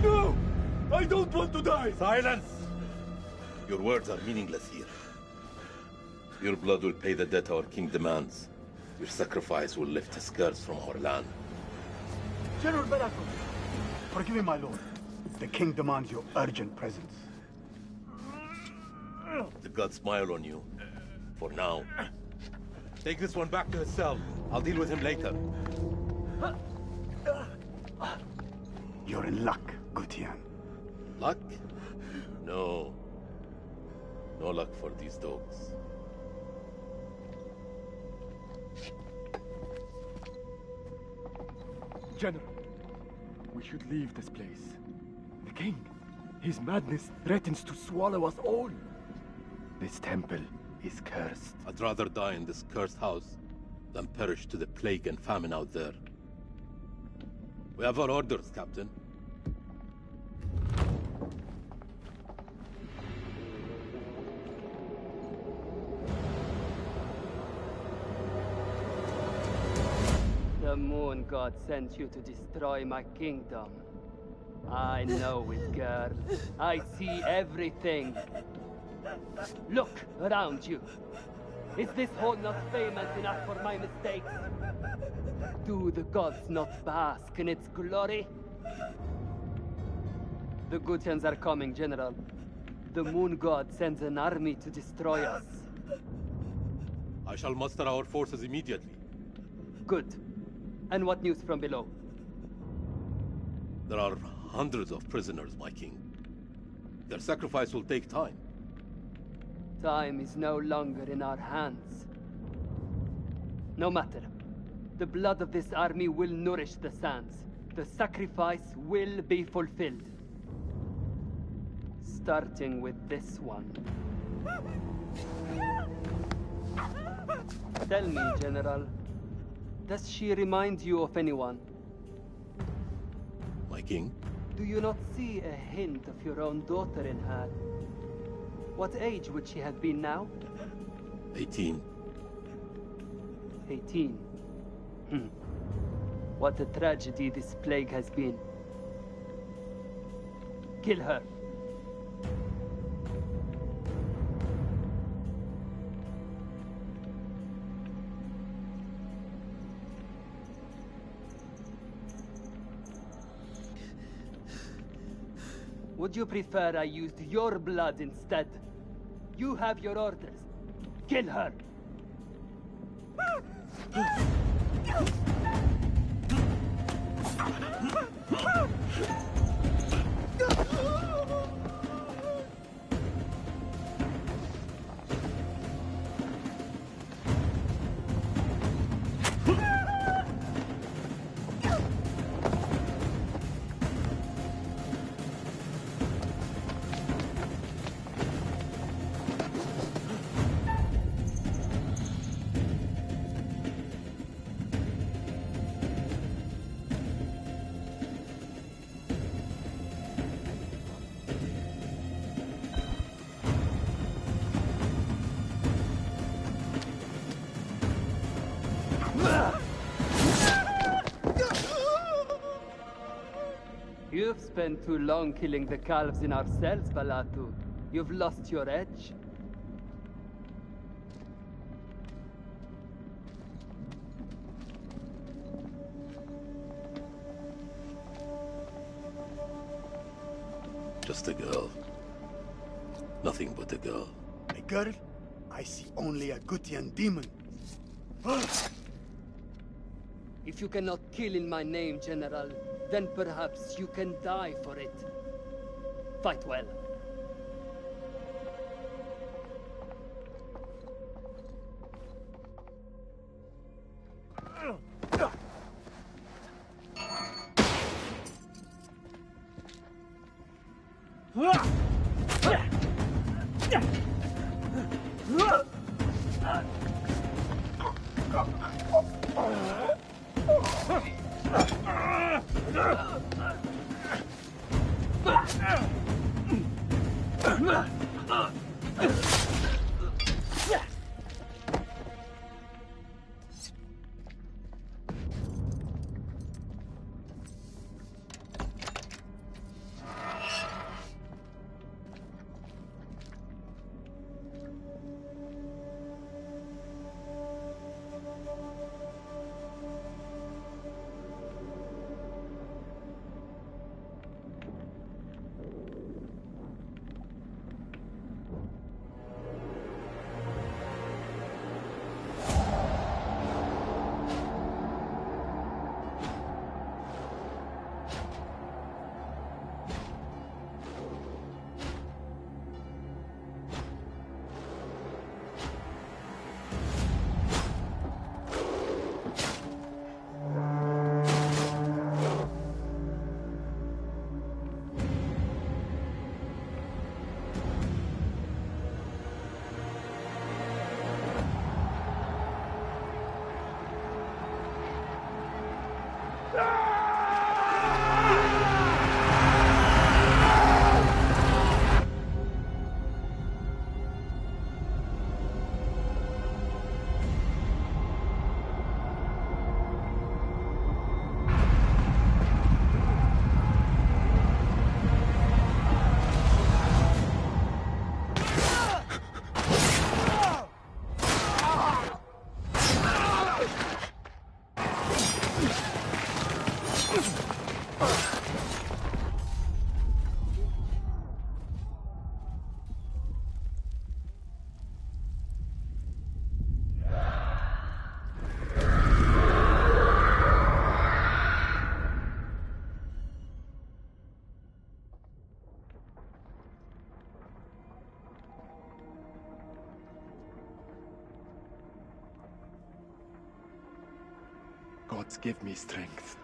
No! I don't want to die! Silence! Your words are meaningless here. Your blood will pay the debt our king demands. Your sacrifice will lift his curse from our land. General Barato, forgive me, my lord. The king demands your urgent presence. The gods smile on you. For now. Take this one back to his cell. I'll deal with him later. You're in luck, Gutian. Luck? No. No luck for these dogs. General, we should leave this place. The king, his madness threatens to swallow us all. This temple is cursed. I'd rather die in this cursed house than perish to the plague and famine out there. We have our orders, Captain. The moon god sent you to destroy my kingdom. I know it, girl. I see everything. Look around you. Is this hall not famous enough for my mistakes? Do the gods not bask in its glory? The Gutians are coming, General. The moon god sends an army to destroy us. I shall muster our forces immediately. Good. And what news from below? There are hundreds of prisoners, my king. Their sacrifice will take time. Time is no longer in our hands. No matter. The blood of this army will nourish the sands. The sacrifice will be fulfilled. Starting with this one. Tell me, General, does she remind you of anyone? My king? Do you not see a hint of your own daughter in her? What age would she have been now? 18. 18. What a tragedy this plague has been. Kill her. Would you prefer I used your blood instead? You have your orders. Kill her! You've spent too long killing the calves in our cells, Balatu. You've lost your edge. Just a girl. Nothing but a girl. A girl? I see only a Gutian demon. If you cannot kill in my name, General, then perhaps you can die for it. Fight well. Gods give me strength.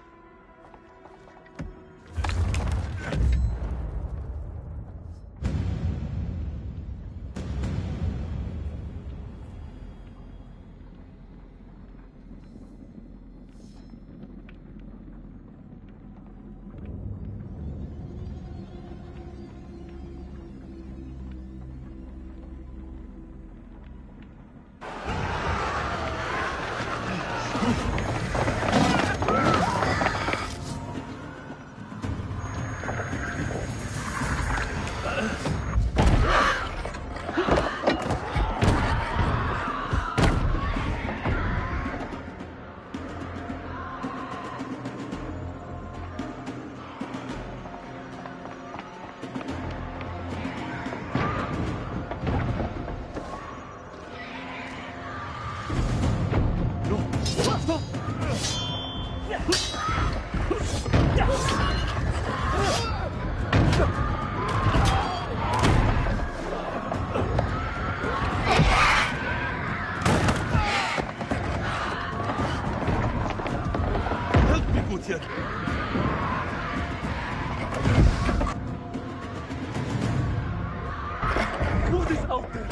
What is out there?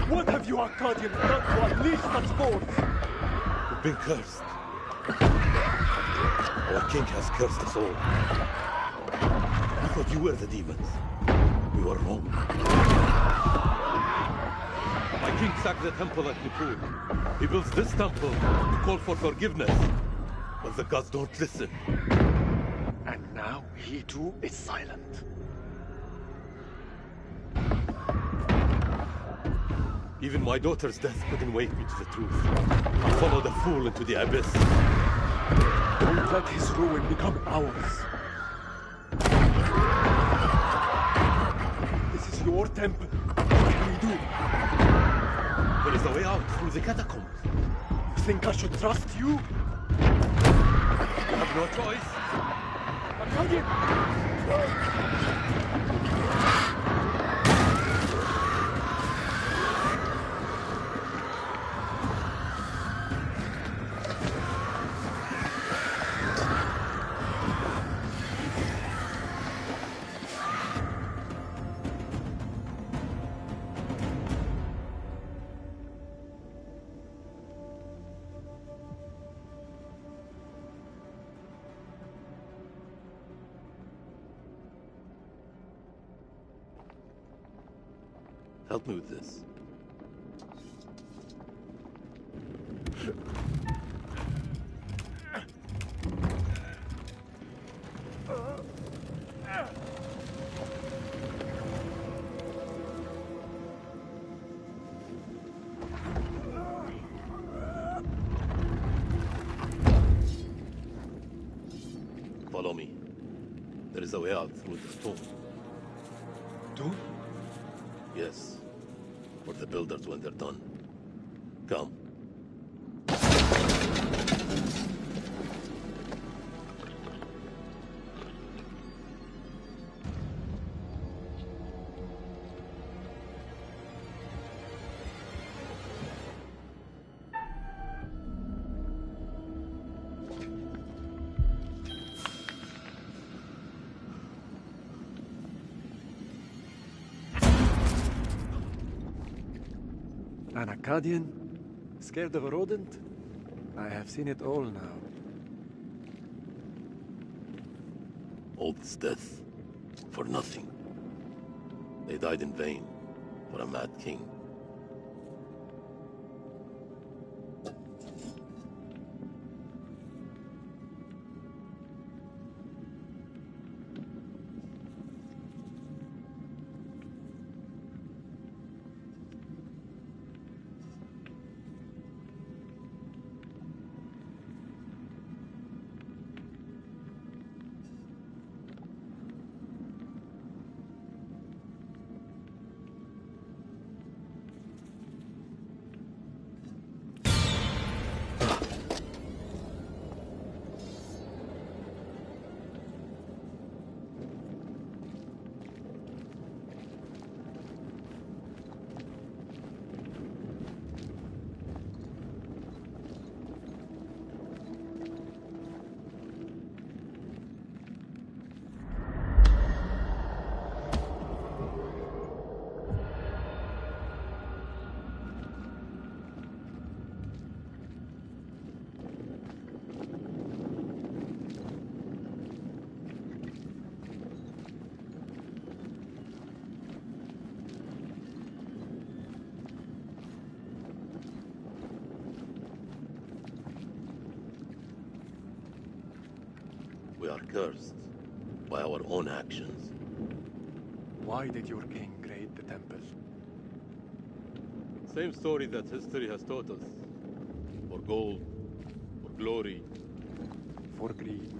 What have you Arcadians done to unleash such force? We've been cursed. Our king has cursed us all. I thought you were the demons. We were wrong. My king sacked the temple at Nippur. He builds this temple to call for forgiveness. But the gods don't listen. And now he too is silent. Even my daughter's death couldn't wake me to the truth. I followed the fool into the abyss. Don't let his ruin become ours. This is your temple. What can we do? There is a way out through the catacombs. You think I should trust you? You have no choice. Help me with this. Follow me. There is a way out through the stone. Tomb? Yes. For the builders when they're done. Come. An Akkadian? Scared of a rodent? I have seen it all now. All this death for nothing. They died in vain for a mad king. We are cursed by our own actions. Why did your king raid the temple? Same story that history has taught us. For gold, for glory. For greed.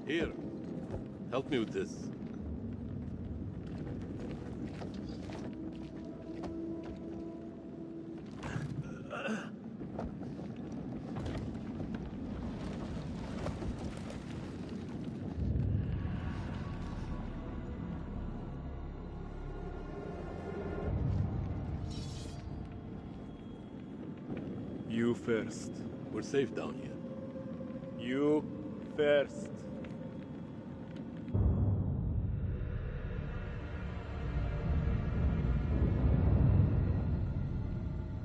Here, help me with this. You first. We're safe down here. You first.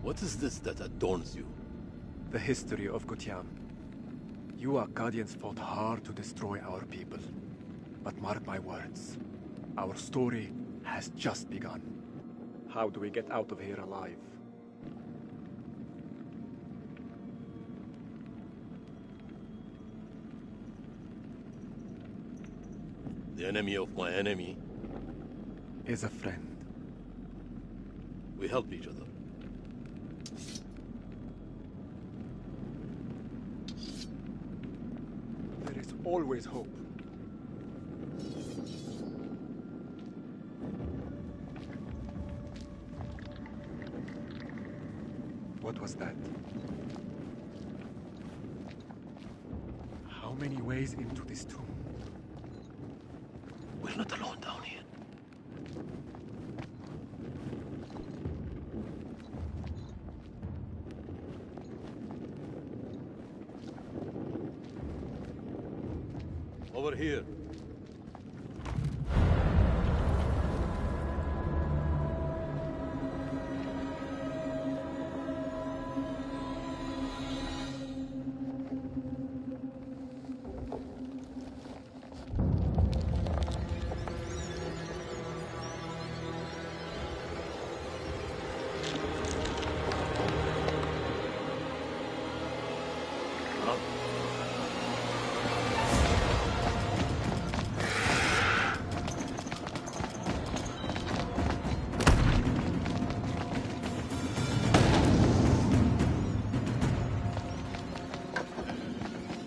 What is this that adorns you? The history of Gutian. You Akkadians fought hard to destroy our people. But mark my words, our story has just begun. How do we get out of here alive? The enemy of my enemy Is a friend. we help each other. There is always hope. What was that? How many ways into this tomb? We're not alone down here. Over here.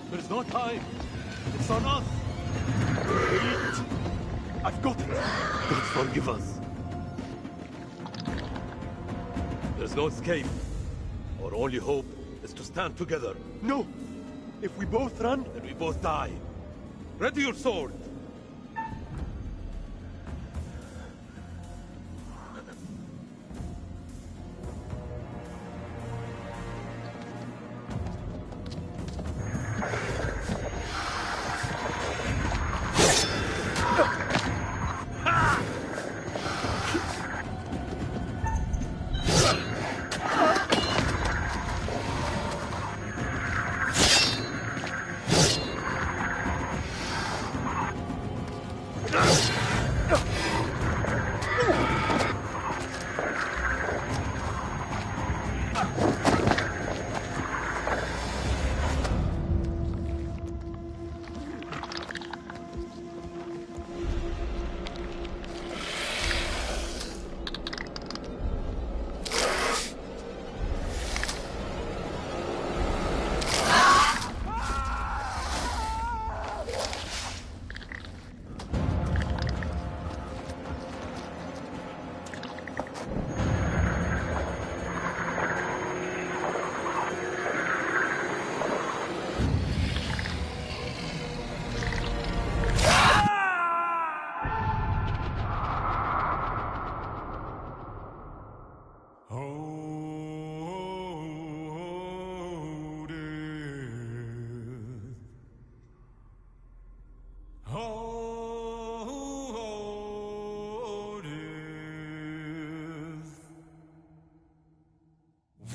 There's no time. It's on us. Wait! I've got it! God forgive us. There's no escape. Our only hope is to stand together. No! If we both run... Then we both die. Ready your sword.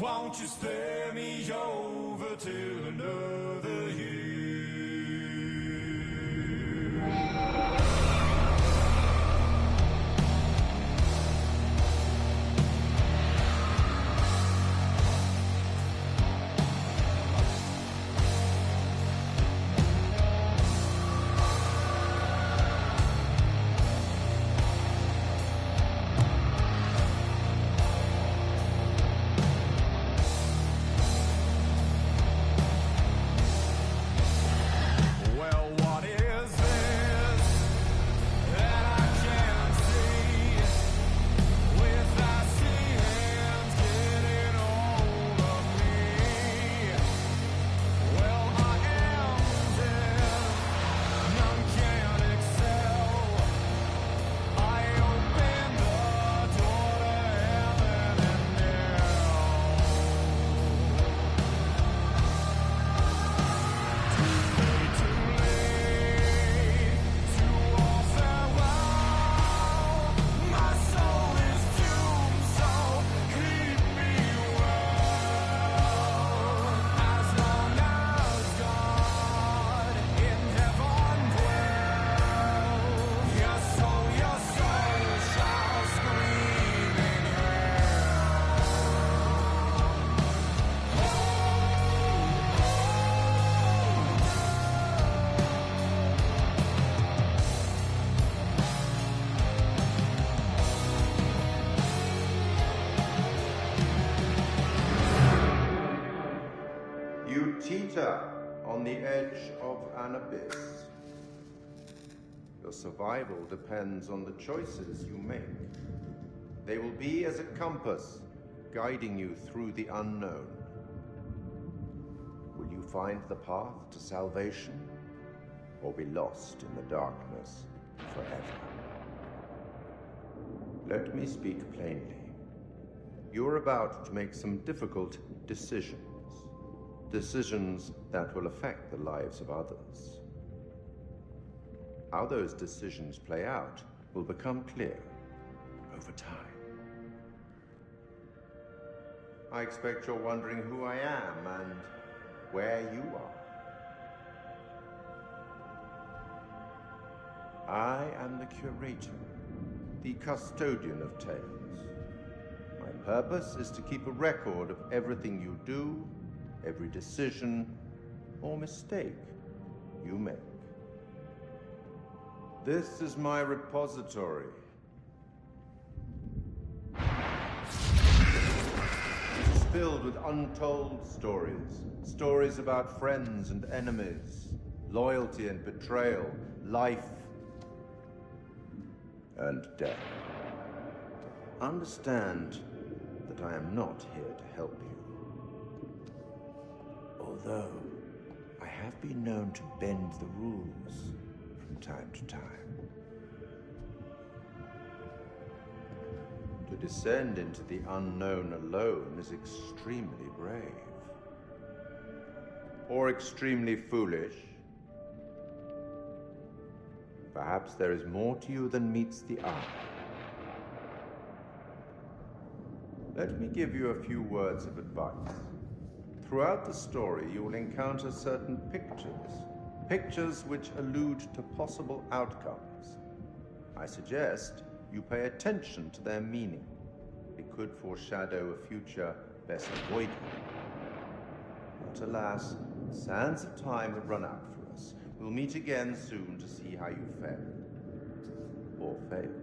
Won't you spare me over till another year? You teeter on the edge of an abyss. Your survival depends on the choices you make. They will be as a compass, guiding you through the unknown. Will you find the path to salvation, or be lost in the darkness forever? Let me speak plainly. You're about to make some difficult decisions. Decisions that will affect the lives of others. How those decisions play out will become clear over time. I expect you're wondering who I am and where you are. I am the curator, the custodian of tales. My purpose is to keep a record of everything you do, every decision or mistake you make. This is my repository. It is filled with untold stories. Stories about friends and enemies, loyalty and betrayal, life and death. Understand that I am not here to help you. Although I have been known to bend the rules from time to time. To descend into the unknown alone is extremely brave. Or extremely foolish. Perhaps there is more to you than meets the eye. Let me give you a few words of advice. Throughout the story, you will encounter certain pictures which allude to possible outcomes. I suggest you pay attention to their meaning. It could foreshadow a future best avoided. But alas, the sands of time have run out for us. We'll meet again soon to see how you fared. Or failed.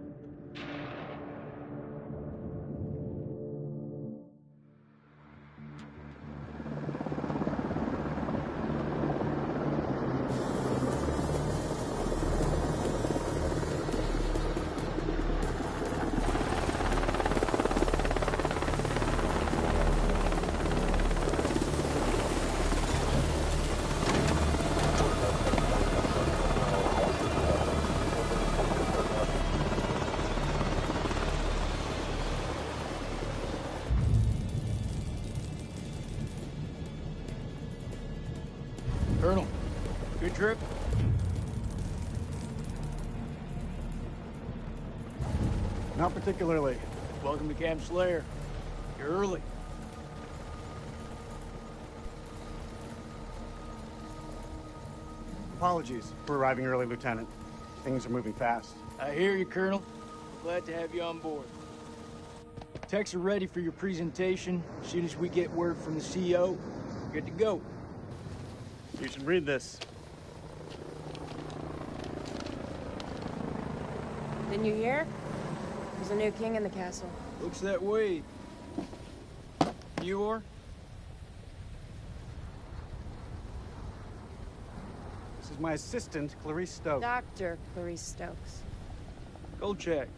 Colonel, good trip? Not particularly. Welcome to Camp Slayer. You're early. Apologies for arriving early, Lieutenant. Things are moving fast. I hear you, Colonel. Glad to have you on board. Techs are ready for your presentation. As soon as we get word from the CEO, we're good to go. You should read this. Didn't you hear? There's a new king in the castle. Looks that way. You are? This is my assistant, Clarice Stokes. Dr. Clarice Stokes. Kolchak.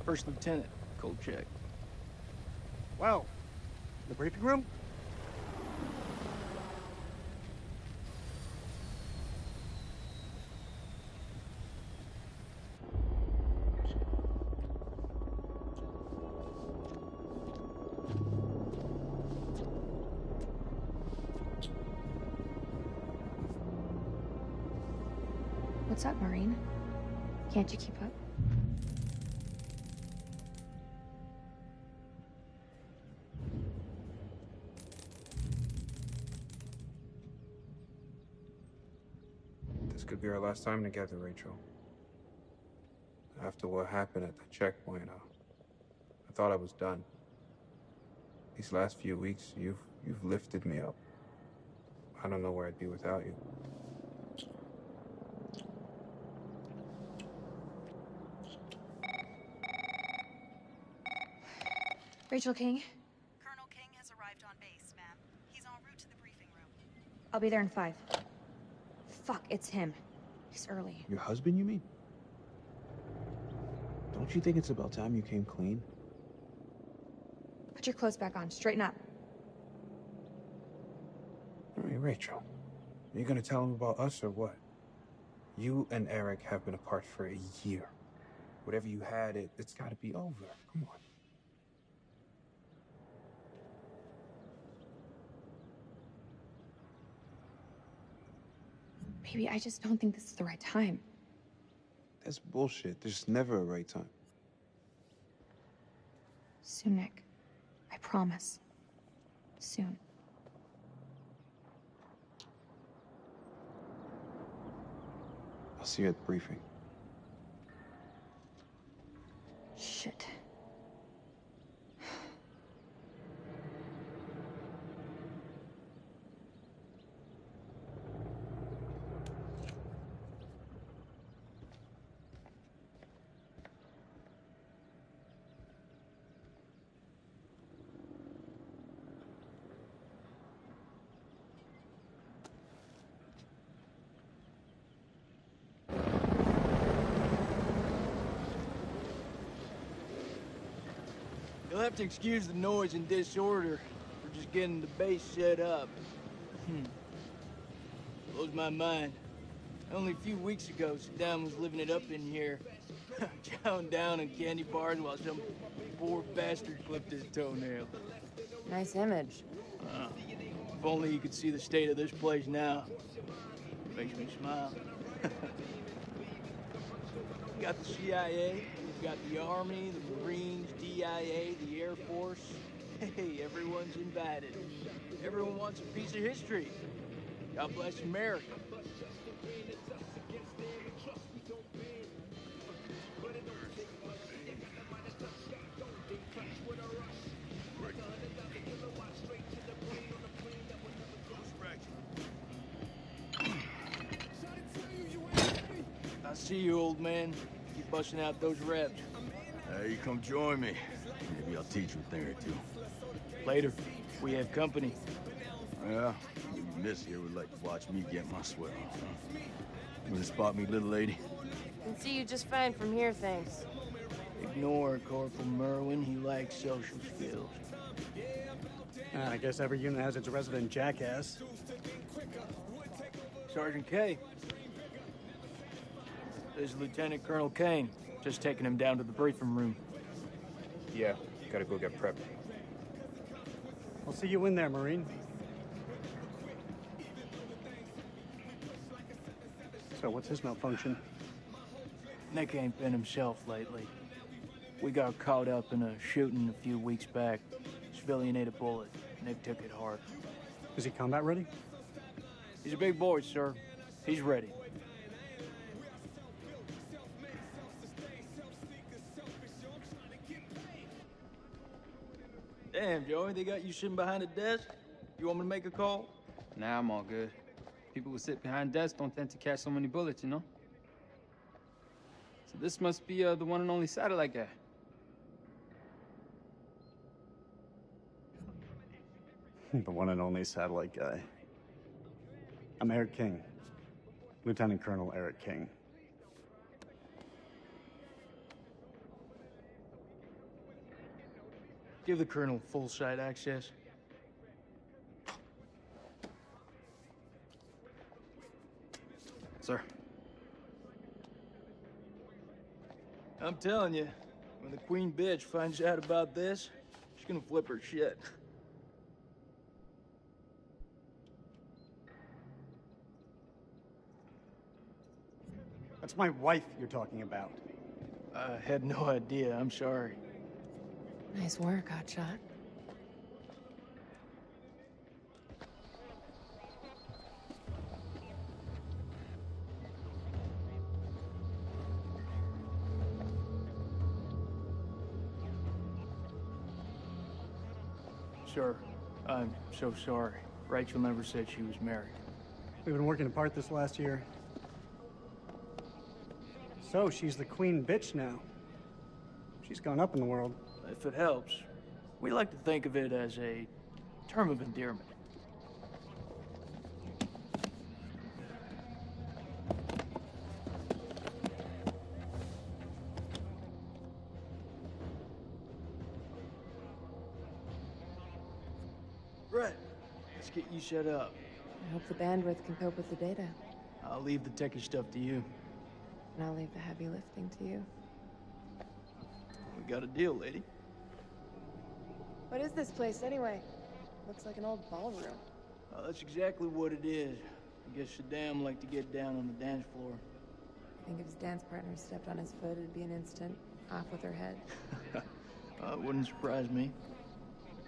First Lieutenant Kolchak. Well, the briefing room? What's up, Marine? Can't you keep up? This could be our last time together, Rachel. After what happened at the checkpoint, I thought I was done. These last few weeks, you've lifted me up. I don't know where I'd be without you. Rachel King? Colonel King has arrived on base, ma'am. He's en route to the briefing room. I'll be there in 5. Fuck, it's him. He's early. Your husband, you mean? Don't you think it's about time you came clean? Put your clothes back on. Straighten up. Hey, Rachel, are you gonna tell him about us or what? You and Eric have been apart for a year. Whatever you had, it's gotta be over. Come on. Baby, I just don't think this is the right time. That's bullshit. There's never a right time. Soon, Nick. I promise. Soon. I'll see you at the briefing. Shit. You'll have to excuse the noise and disorder. We're just getting the base set up. Blows my mind. Only a few weeks ago, Saddam was living it up in here. Chowing down on candy bars while some poor bastard clipped his toenail. Nice image. If only you could see the state of this place now. Makes me smile. We got the CIA, we've got the Army, the Marines, DIA, the Air Force. Hey, everyone's invited. Everyone wants a piece of history. God bless America. I see you, old man. Keep busting out those reps. Hey, you come join me. Maybe I'll teach you a thing or two. Later. We have company. Yeah, maybe Miss here would like to watch me get my sweat on. Huh? You wanna spot me, little lady? Can see you just fine from here, thanks. Ignore Corporal Merwin. He lacks social skills. I guess every unit has its resident jackass. Sergeant K. This is Lieutenant Colonel Kane. Just taking him down to the briefing room. Yeah, gotta go get prepped. I'll see you in there, Marine. So what's his malfunction? Nick ain't been himself lately. We got caught up in a shooting a few weeks back. Civilian ate a bullet. Nick took it hard. Is he combat ready? He's a big boy, sir. He's ready. Damn, Joey, they got you sitting behind a desk? You want me to make a call? Nah, I'm all good. People who sit behind desks don't tend to catch so many bullets, you know? So this must be the one and only satellite guy. The one and only satellite guy. I'm Eric King. Lieutenant Colonel Eric King. Give the Colonel full site access. Sir. I'm telling you, when the Queen bitch finds out about this, she's gonna flip her shit. That's my wife you're talking about. I had no idea. I'm sorry. Nice work, hotshot. Sir, I'm so sorry. Rachel never said she was married. We've been working apart this last year. So, she's the queen bitch now. She's gone up in the world. If it helps, we like to think of it as a term of endearment. Let's get you set up. I hope the bandwidth can cope with the data. I'll leave the techie stuff to you. And I'll leave the heavy lifting to you. We got a deal, lady. What is this place, anyway? Looks like an old ballroom. That's exactly what it is. I guess Saddam liked to get down on the dance floor. I think if his dance partner stepped on his foot, it'd be an instant off with her head. It wouldn't surprise me.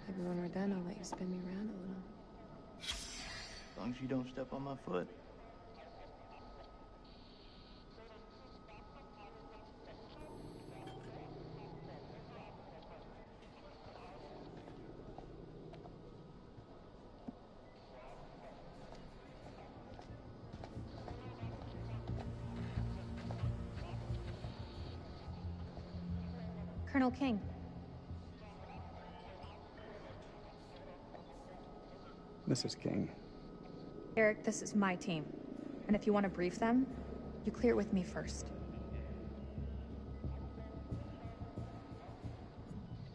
Maybe when we're done, I'll let you spin me around a little. As long as you don't step on my foot. Colonel King. Mrs. King. Eric, this is my team. And if you want to brief them, you clear it with me first.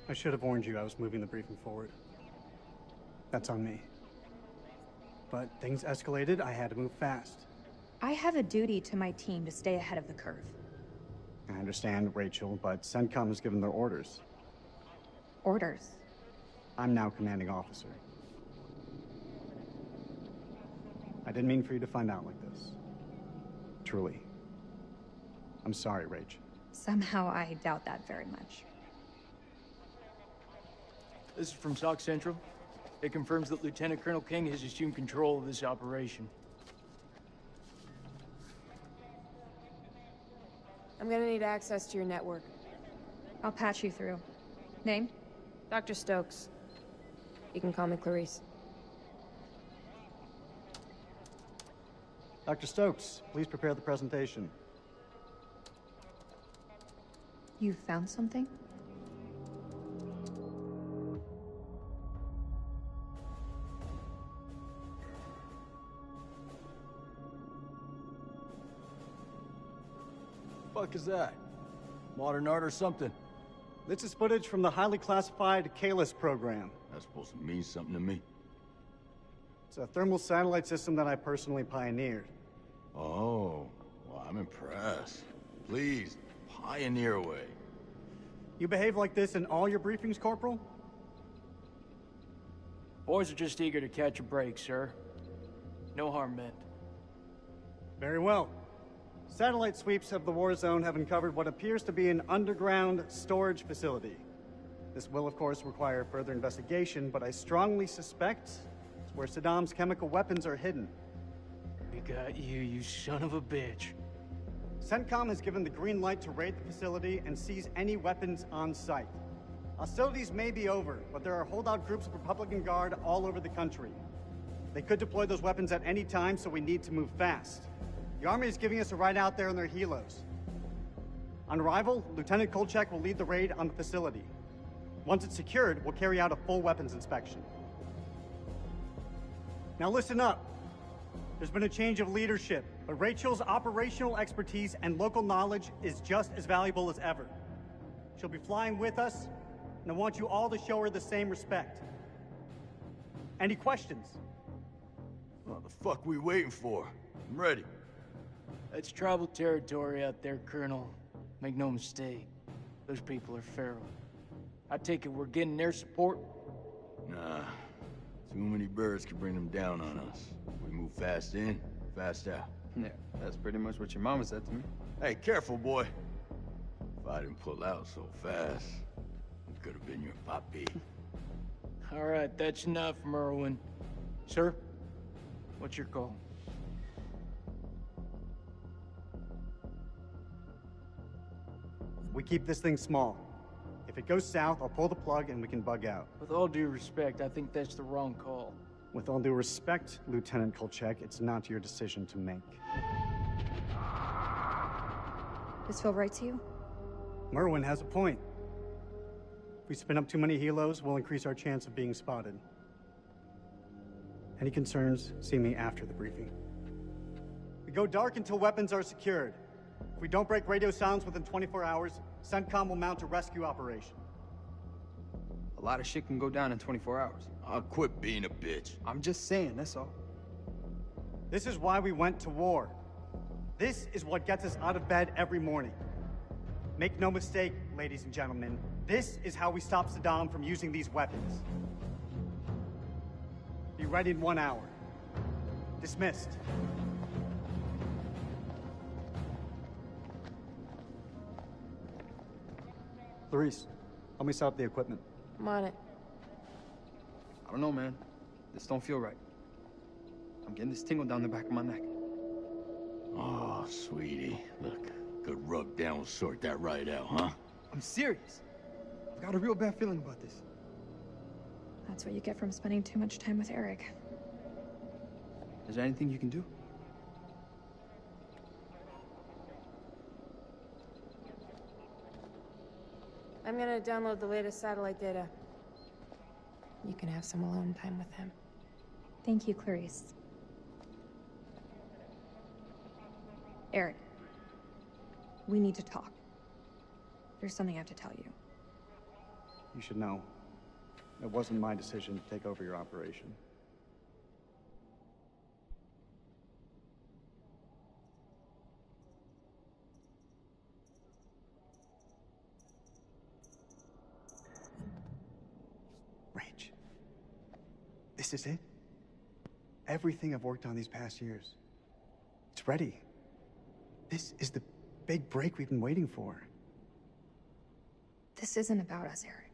I should have warned you I was moving the briefing forward. That's on me. But things escalated, I had to move fast. I have a duty to my team to stay ahead of the curve. I understand, Rachel, but CENTCOM has given their orders. Orders? I'm now commanding officer. I didn't mean for you to find out like this. Truly. I'm sorry, Rach. Somehow I doubt that very much. This is from SOC Central. It confirms that Lieutenant Colonel King has assumed control of this operation. I'm gonna need access to your network. I'll patch you through. Name? Dr. Stokes. You can call me Clarice. Dr. Stokes, please prepare the presentation. You found something? Fuck is that? Modern art or something? This is footage from the highly classified Kalis program. That's supposed to mean something to me. It's a thermal satellite system that I personally pioneered. Oh, well, I'm impressed. Please, pioneer away. You behave like this in all your briefings, Corporal? Boys are just eager to catch a break, sir. No harm meant. Very well. Satellite sweeps of the war zone have uncovered what appears to be an underground storage facility. This will, of course, require further investigation, but I strongly suspect it's where Saddam's chemical weapons are hidden. We got you, you son of a bitch. CENTCOM has given the green light to raid the facility and seize any weapons on site. Hostilities may be over, but there are holdout groups of Republican Guard all over the country. They could deploy those weapons at any time, so we need to move fast. The Army is giving us a ride out there in their helos. On arrival, Lieutenant Kolchak will lead the raid on the facility. Once it's secured, we'll carry out a full weapons inspection. Now listen up. There's been a change of leadership, but Rachel's operational expertise and local knowledge is just as valuable as ever. She'll be flying with us, and I want you all to show her the same respect. Any questions? What the fuck we waiting for? I'm ready. That's tribal territory out there, Colonel. Make no mistake. Those people are feral. I take it we're getting their support? Nah. Too many birds can bring them down on us. We move fast in, fast out. Yeah, that's pretty much what your mama said to me. Hey, careful, boy. If I didn't pull out so fast, it could have been your papi. All right, that's enough, Merwin. Sir, what's your call? We keep this thing small. If it goes south, I'll pull the plug and we can bug out. With all due respect, I think that's the wrong call. With all due respect, Lieutenant Kolchak, it's not your decision to make. This feel right to you? Merwin has a point. If we spin up too many helos, we'll increase our chance of being spotted. Any concerns, see me after the briefing. We go dark until weapons are secured. If we don't break radio silence within 24 hours, CENTCOM will mount a rescue operation. A lot of shit can go down in 24 hours. I'll quit being a bitch. I'm just saying, that's all. This is why we went to war. This is what gets us out of bed every morning. Make no mistake, ladies and gentlemen, this is how we stop Saddam from using these weapons. Be ready in 1 hour. Dismissed. Clarice, help me set up the equipment. I'm on it. I don't know, man. This don't feel right. I'm getting this tingle down the back of my neck. Oh, sweetie. Look, good rub down will sort that right out, huh? I'm serious. I've got a real bad feeling about this. That's what you get from spending too much time with Eric. Is there anything you can do? I'm gonna download the latest satellite data. You can have some alone time with him. Thank you, Clarice. Eric, we need to talk. There's something I have to tell you. You should know. It wasn't my decision to take over your operation. Rach, this is it? Everything I've worked on these past years. It's ready. This is the big break we've been waiting for. This isn't about us, Eric.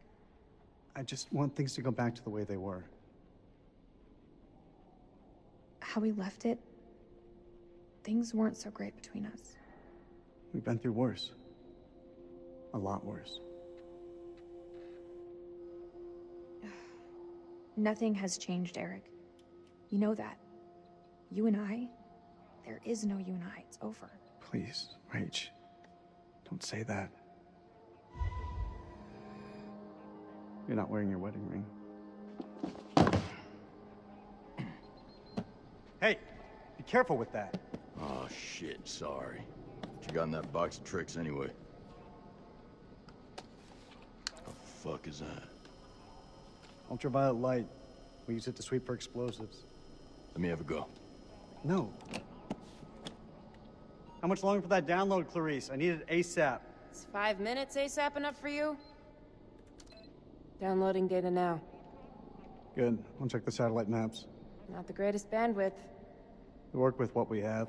I just want things to go back to the way they were. How we left it, things weren't so great between us. We've been through worse. A lot worse. Nothing has changed, Eric. You know that. You and I, there is no you and I. It's over. Please, Rach, don't say that. You're not wearing your wedding ring. Hey, be careful with that. Oh, shit, sorry. What you got in that box of tricks, anyway? What the fuck is that? Ultraviolet light. We use it to sweep for explosives. Let me have a go. No. How much longer for that download, Clarice? I need it ASAP. Is 5 minutes ASAP enough for you? Downloading data now. Good. I'll check the satellite maps. Not the greatest bandwidth. We work with what we have.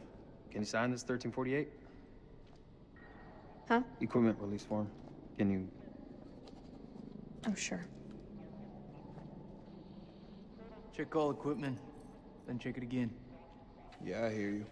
Can you sign this 1348? Huh? Equipment release form. Can you... Oh, sure. Check all equipment, then check it again. Yeah, I hear you.